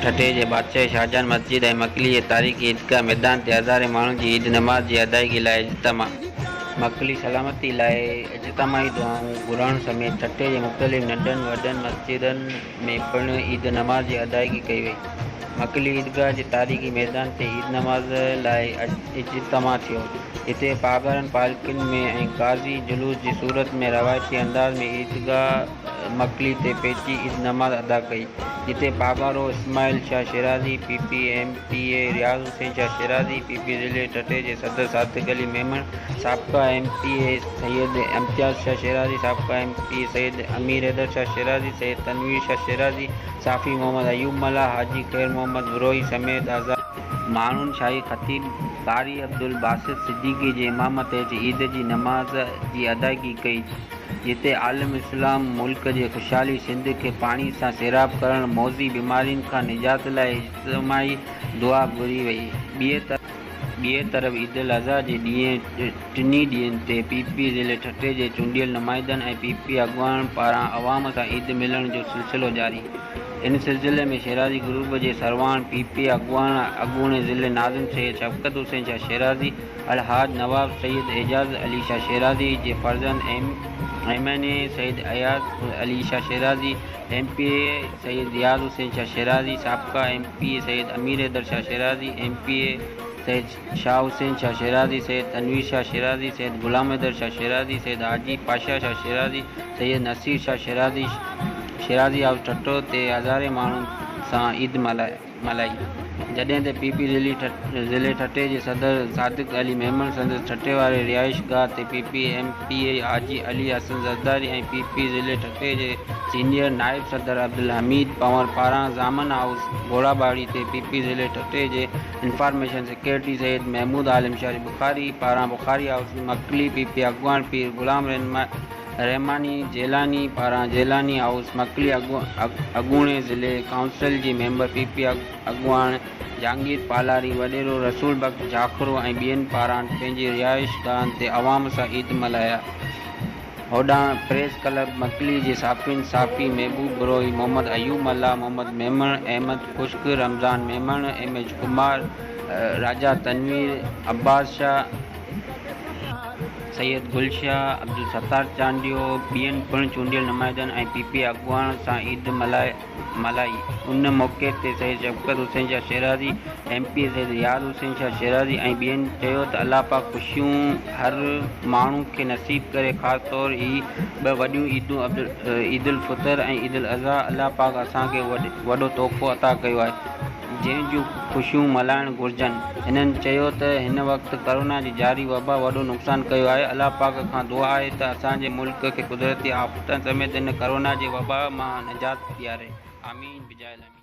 ठठे जे बादशाह शाहजहान मस्जिद ऐं मकली जे तारीख़ी ईदगाह मैदान ते हज़ारे माण्हुनि जी ईद नमाज़ जी अदायगी लाइ इज्तिमा। मकली सलामती लाइ इज्तिमाही दुआऊं घुरण समेत ठठे जे मुख़्तलिफ़ नंढनि वॾनि मस्जिदनि में पिणु ईद नमाज़ जी अदायगी कई वई। मकली ईदगाह जे तारीख़ी मैदान ते ईद नमाज़ लाइ इज्तिमा थियो। हिते पागरनि पालकियुनि में ऐं ग़ाज़ी जुलूस जी सूरत में रवायती अंदाज़ में ईदगाह मकली ते पहुची ईद नमाज़ अदा कई, जिते पागारो इस्माइल शाह शिराज़ी PP MPA रियाज़ हुसैन शाह शिराज़ी PP ज़िले ठठे जे सदर सादिक़ अली मेमन, साबिक़ा MPA सैयद इम्तियाज़ शाह शिराज़ी, साबिक़ा MP सैयद अमीर हैदर शाह शिराज़ी, सैयद तनवीर शाह शिराज़ी, साफ़ी मोहम्मद अयूब मल्ला, हाजी ख़ैर मोहम्मद बुरोही समेत माण्हुनि शाही ख़तीब कारी अब्दुल बासित सिद्दीकी जे इमामत हेठि ईद जी नमाज़ जी अदायगी कई, जिते आलम इस्लाम मुल्क जे ख़ुशहाली सिंध खे पाणी सां सैराब करणु मौज़ी बीमारियुनि खां निजात लाइ इज्तिमाही दुआ घुरी वई। ॿिए तरफ़ ईद उल अज़हा जे ॾींहुं टिनी ॾींहंनि ते PP ज़िले ठठे जे चूंडियल नुमाइंदनि ऐं PP अॻुवाणनि पारां अवाम सां ईद मिलण जो सिलसिलो जारी। इन सिलसिले में शिराज़ी ग्रुप जे सरवाण PP अॻूणे ज़िले नाज़िम सैयद शफ़क़त हुसैन शाह शिराज़ी, अलहाज नवाब सैयद एजाज़ अली शाह शिराज़ी जे फर्ज़ंद MNA सैयद अयाज़ अली शाह शिराज़ी, MPA सैयद रियाज़ हुसैन शाह शिराज़ी, साबिक़ा MP सैयद अमीर हैदर शाह शिराज़ी, MPA सैयद शाह हुसैन शाह शिराज़ी, सैयद तनवीर शाह शिराज़ी, सैयद गुलाम हैदर शाह शिराज़ी, सैयद हाजी पाशा शाह शिराज़ी, सैयद नसीर शाह शिराज़ी हाउस ठठो ते हज़ारे माण्हुनि सां ईद मल्हाई। जॾहिं त PP ज़िले ठठे जे सदर सादिक़ अली मेमन संदसि ठठे वारे रिहाइश गाह ते PP MPA हाजी अली हसन ज़रदारी ऐं PP ज़िले ठठे जे सीनियर नाइब सदर अब्दुल हमीद पंवर पारां ज़ामन हाउस घोड़ाबाड़ी ते PP ज़िले ठठे जे इंफॉर्मेशन सेक्रेटरी सैयद महमूद आलिम शाह बुखारी पारां बुखारी हाउस मकली PP अॻुवाण पीर गुलाम रहमानी जेलानी पारां जेलानी हाउस मकली अॻूणे ज़िले काउंसिल जी मेंबर PP अॻुवाण जहांगीर पालारी वॾेरो रसूल बख़्श जाखरो ऐं ॿियनि पारां पंहिंजी रिहाइश गाहनि ते अवाम सां ईद मल्हाया। होॾां प्रेस क्लब मकली जे साफ़िन साफ़ी महबूब बुरोही, मोहम्मद अयूब मल्ला, मोहम्मद मेमन, अहमद खुश्क, रमज़ान मेमन, MH कुमार, राजा तनवीर, अब्बास शाह, सैयद गुलशाह, अब्दुल सत्तार चांडियो, ॿियनि पिणु चूंडियल नुमाइंदनि ऐं PP अॻुवाण सां ईद मल्हाई। उन मौक़े ते सैयद शफ़क़त हुसैन शाह शिराज़ी, MPA सैयद रियाज़ हुसैन शाह शिराज़ी ऐं ॿियनि चयो त अल्लाह पाक ख़ुशियूं हर माण्हू खे नसीब करे। ख़ासि तौरु ही ॿ वॾियूं ईदूं ईद उल फितर ऐं ईद उल अज़हा अल्लाह पाक असांखे वॾो तोहफ़ो अता कयो आहे, जंहिं जूं ख़ुशियूं मल्हाइणु घुरिजनि। हिननि चयो त हिन वक़्तु कोरोना जी जारी वबा वॾो नुक़सानु कयो आहे। अल्लाह पाक खां दुआ आहे त असांजे मुल्क खे कुदरती आफ़तनि समेत हिन कोरोना जे वबा मां निजात ॾियारे। आमीन बिजाइल।